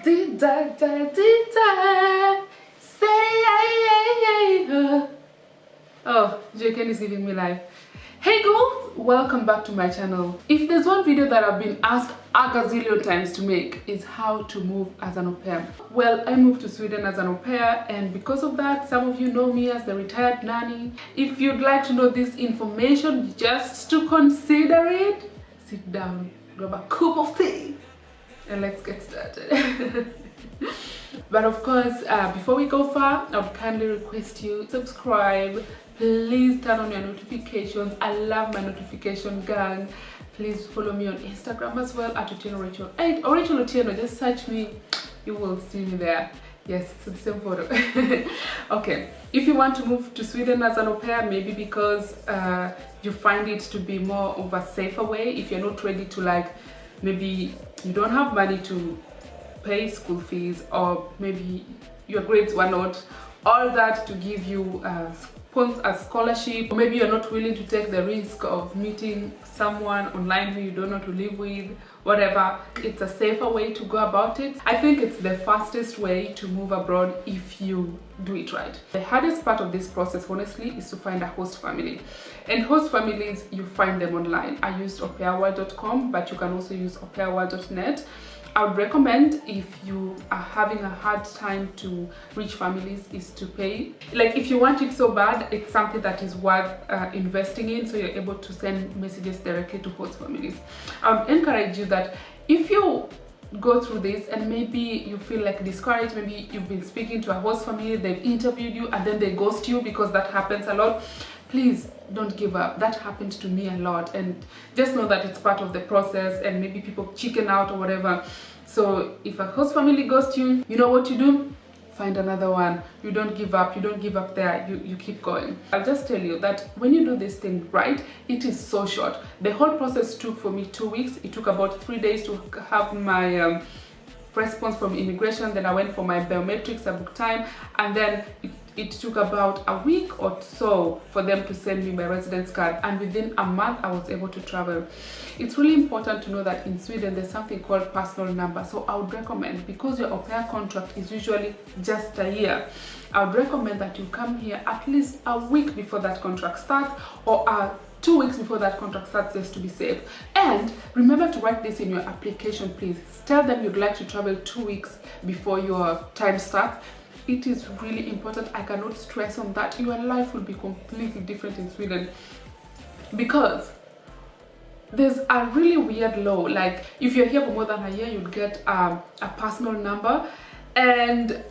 Oh, JK is giving me life. Hey girls, welcome back to my channel. If there's one video that I've been asked a gazillion times to make, is how to move as an au pair. Well, I moved to Sweden as an au pair, and because of that, some of you know me as the retired nanny. If you'd like to know this information, just to consider it, sit down, grab a cup of tea, and let's get started. But of course, before we go far, I would kindly request you subscribe. Please turn on your notifications. I love my notification gang. Please follow me on Instagram as well at Otieno Rachel. Or Rachel Otieno, just search me, you will see me there. Yes, it's the same photo. Okay, if you want to move to Sweden as an au pair, maybe because you find it to be more of a safer way, if you're not ready to, like, maybe you don't have money to pay school fees, or maybe your grades were not all that to give you a scholarship, or maybe you're not willing to take the risk of meeting someone online who you don't know to live with, whatever. It's a safer way to go about it. I think it's the fastest way to move abroad if you do it right. The hardest part of this process, honestly, is to find a host family. And host families, you find them online. I used AuPairWorld.com, but you can also use AuPairWorld.net. I would recommend, if you are having a hard time to reach families, is to pay. Like, if you want it so bad, it's something that is worth investing in, so you're able to send messages directly to host families. I would encourage you that if you go through this and maybe you feel like discouraged, maybe you've been speaking to a host family, they've interviewed you and then they ghost you, because that happens a lot. Please don't give up. That happened to me a lot, and just know that it's part of the process, and maybe people chicken out or whatever. So if a host family ghosts you, you know what you do? Find another one. You don't give up. You don't give up there. You keep going. I'll just tell you that when you do this thing right, it is so short. The whole process took for me 2 weeks. It took about 3 days to have my response from immigration. Then I went for my biometrics, I booked time, and then it took about a week or so for them to send me my residence card, and within a month I was able to travel. It's really important to know that in Sweden there's something called personal number. So I would recommend, because your au pair contract is usually just a year, I would recommend that you come here at least a week before that contract starts, or 2 weeks before that contract starts, just to be safe. And remember to write this in your application, please. Tell them you'd like to travel 2 weeks before your time starts. It is really important. I cannot stress on that. Your life will be completely different in Sweden, because there's a really weird law. Like, if you're here for more than a year, you'll get a personal number, and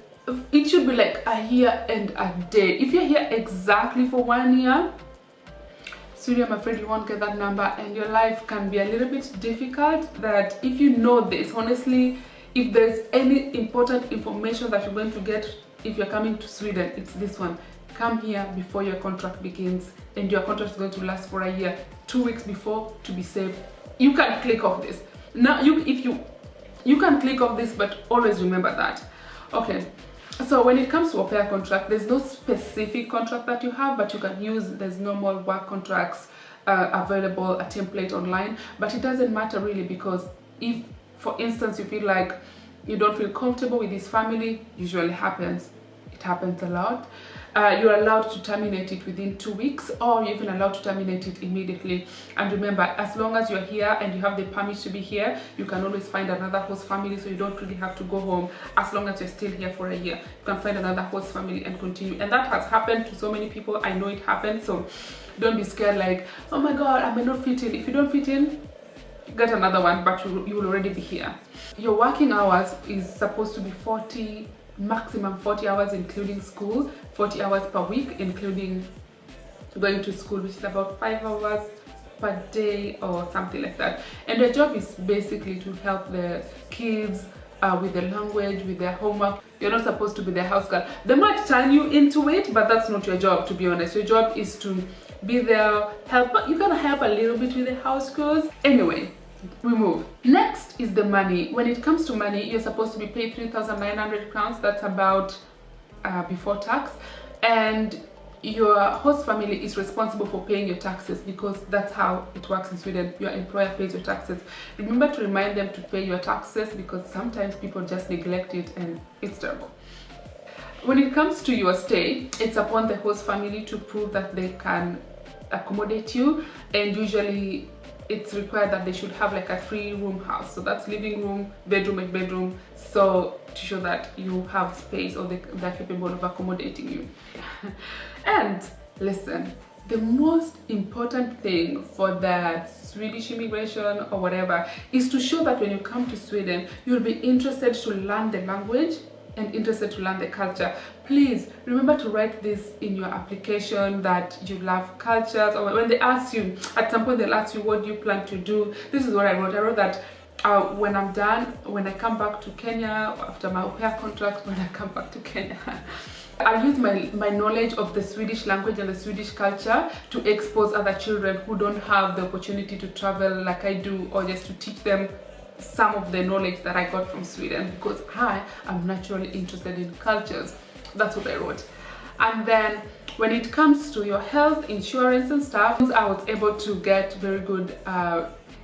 it should be like a year and a day. If you're here exactly for 1 year, Sweden, I'm afraid you won't get that number, and your life can be a little bit difficult. That if you know this, honestly, if there's any important information that you're going to get if you're coming to Sweden, it's this one. Come here before your contract begins, and your contract is going to last for a year. 2 weeks before, to be safe. You can click off this. Now, you can click off this, but always remember that. Okay, so when it comes to au pair contract, there's no specific contract that you have, but you can use, there's normal work contracts available, a template online. But it doesn't matter really, because if, for instance, you feel like you don't feel comfortable with this family, usually happens. It happens a lot. You're allowed to terminate it within 2 weeks, or you're even allowed to terminate it immediately. And remember, as long as you're here and you have the permit to be here, you can always find another host family, so you don't really have to go home. As long as you're still here for a year, you can find another host family and continue. And that has happened to so many people. I know it happened, so don't be scared like, oh my god, I may not fit in. If you don't fit in, get another one, but you will already be here. Your working hours is supposed to be 40, maximum 40 hours including school, 40 hours per week including going to school, which is about 5 hours per day or something like that. And your job is basically to help the kids with their language, with their homework. You're not supposed to be their house girl. They might turn you into it, but that's not your job, to be honest. Your job is to be there, help. You can help a little bit with the house chores. Anyway, we move. Next is the money. When it comes to money, you're supposed to be paid 3,900 crowns. That's about before tax. And your host family is responsible for paying your taxes, because that's how it works in Sweden. Your employer pays your taxes. Remember to remind them to pay your taxes, because sometimes people just neglect it and it's terrible. When it comes to your stay, it's upon the host family to prove that they can accommodate you, and usually it's required that they should have like a 3-room house. So that's living room, bedroom and bedroom, so to show that you have space, or they're capable of accommodating you. And listen, the most important thing for the Swedish immigration or whatever is to show that when you come to Sweden, you'll be interested to learn the language and interested to learn the culture. Please remember to write this in your application, that you love cultures, or when they ask you, at some point they'll ask you, what do you plan to do? This is what I wrote. I wrote that when I'm done, when I come back to Kenya, after my AuPair contract, when I come back to Kenya, I'll use my knowledge of the Swedish language and the Swedish culture to expose other children who don't have the opportunity to travel like I do, or just to teach them some of the knowledge that I got from Sweden, because I am naturally interested in cultures. That's what I wrote. And then when it comes to your health insurance and stuff, I was able to get very good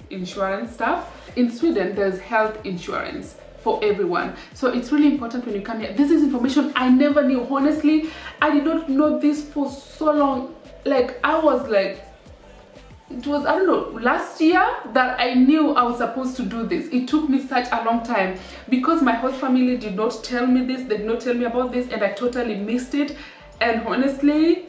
insurance stuff. In Sweden, there's health insurance for everyone, so it's really important when you come here. This is information I never knew. Honestly, I did not know this for so long. Like, I was like, it was, I don't know, last year that I knew I was supposed to do this. It took me such a long time, because my host family did not tell me this, they did not tell me about this, and I totally missed it. And honestly,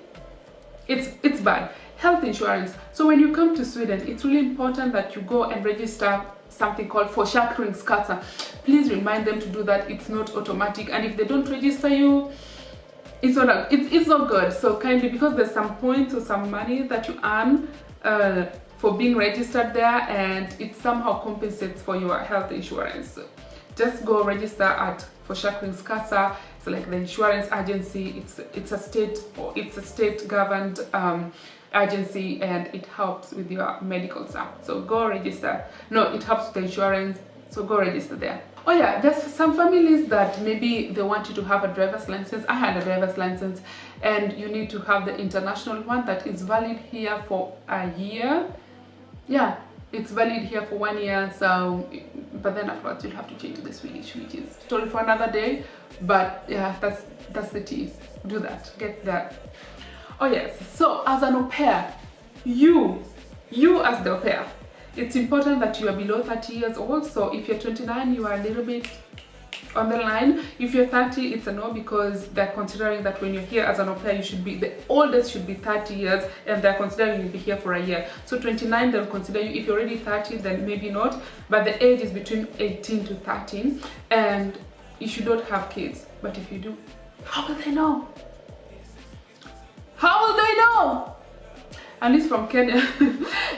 it's bad. Health insurance. So when you come to Sweden, it's really important that you go and register something called Försäkringskassan. Please remind them to do that. It's not automatic, and if they don't register you, it's not good. So kindly, because there's some points or some money that you earn for being registered there, and it somehow compensates for your health insurance. Just go register at Försäkringskassan. It's like the insurance agency. It's a state governed agency, and it helps with your medical stuff. So go register. No, it helps with the insurance, so go register there. Oh yeah, there's some families that maybe they want you to have a driver's license. I had a driver's license, and you need to have the international one that is valid here for a year. Yeah, it's valid here for 1 year. So, but then afterwards you'll have to change to the Swedish, which is story for another day. But yeah, that's the tea. Do that. Get that. Oh yes. So as an au pair, you as the au pair, it's important that you are below 30 years old. So if you're 29, you are a little bit on the line. If you're 30, it's a no, because they're considering that when you're here as an au pair, you should be, the oldest should be 30 years, and they're considering you'll be here for a year. So 29, they'll consider you. If you're already 30, then maybe not, but the age is between 18 to 13, and you should not have kids. But if you do, how will they know? How will they know? At least from Kenya.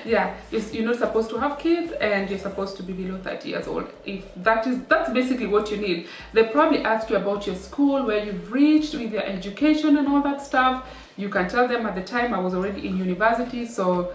Yeah, you're not supposed to have kids, and you're supposed to be below 30 years old. If that's basically what you need. They probably ask you about your school, where you've reached with your education and all that stuff. You can tell them. At the time I was already in university, so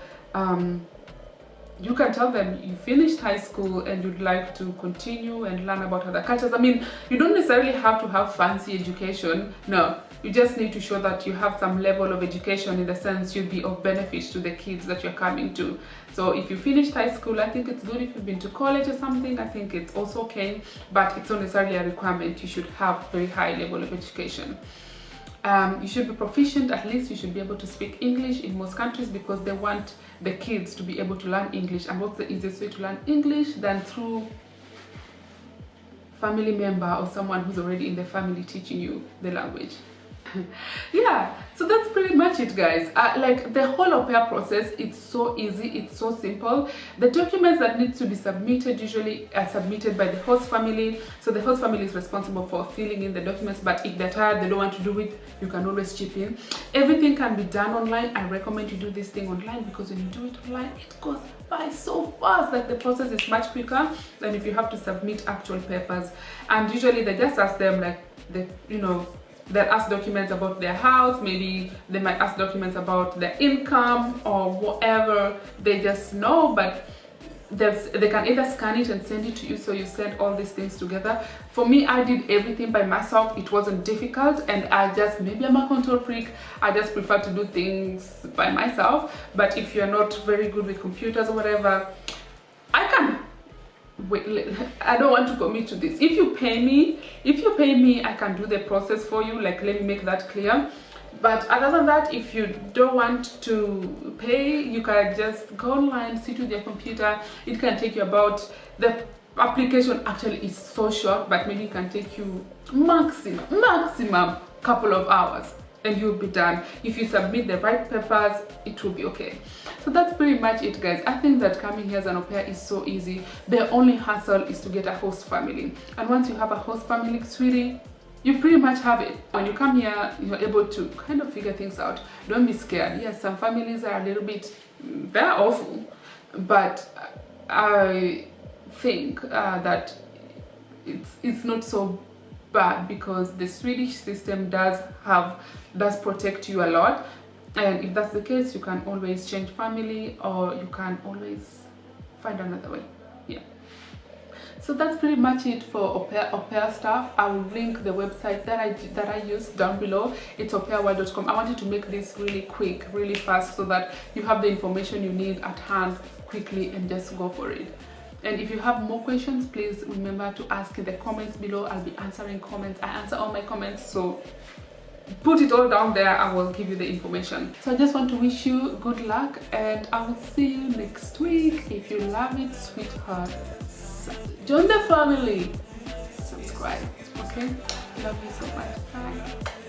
you can tell them you finished high school and you'd like to continue and learn about other cultures. I mean, you don't necessarily have to have fancy education. No, you just need to show that you have some level of education, in the sense you'll be of benefit to the kids that you're coming to. So if you finished high school, I think it's good. If you've been to college or something, I think it's also okay, but it's not necessarily a requirement. You should have very high level of education. You should be proficient. At least you should be able to speak English in most countries, because they want the kids to be able to learn English. And what's the easiest way to learn English than through family member or someone who's already in the family teaching you the language? Yeah, so that's pretty much it, guys. Like, the whole au pair process, it's so easy, it's so simple. The documents that need to be submitted usually are submitted by the host family. So the host family is responsible for filling in the documents, but if they're tired, they don't want to do it, you can always chip in. Everything can be done online. I recommend you do this thing online, because when you do it online, it goes by so fast. Like, the process is much quicker than if you have to submit actual papers. And usually they just ask them, like, they'll ask documents about their house. Maybe they might ask documents about their income or whatever they just know. But they can either scan it and send it to you, so you send all these things together. For me, I did everything by myself. It wasn't difficult, and maybe I'm a control freak, I just prefer to do things by myself. But if you're not very good with computers or whatever, I don't want to commit to this. If you pay me, I can do the process for you. Like, let me make that clear. But other than that, if you don't want to pay, you can just go online, sit with your computer. It can take you about, the application actually is so short, but maybe it can take you maximum couple of hours, and you'll be done. If you submit the right papers, it will be okay. So that's pretty much it, guys. I think that coming here as an au pair is so easy. The only hassle is to get a host family, and once you have a host family, sweetie, you pretty much have it. When you come here, you're able to kind of figure things out. Don't be scared. Yes, some families are a little bit, they're awful, but I think that it's not so bad, because the Swedish system does protect you a lot. And if that's the case, you can always change family, or you can always find another way. Yeah. So that's pretty much it for au pair stuff. I will link the website that I use down below. It's aupairworld.com. I wanted to make this really quick, really fast, so that you have the information you need at hand quickly and just go for it. And if you have more questions, please remember to ask in the comments below. I'll be answering comments. I answer all my comments, so put it all down there. I will give you the information. So I just want to wish you good luck, and I will see you next week. If you love it, sweetheart, join the family, subscribe. Okay, love you so much. Bye.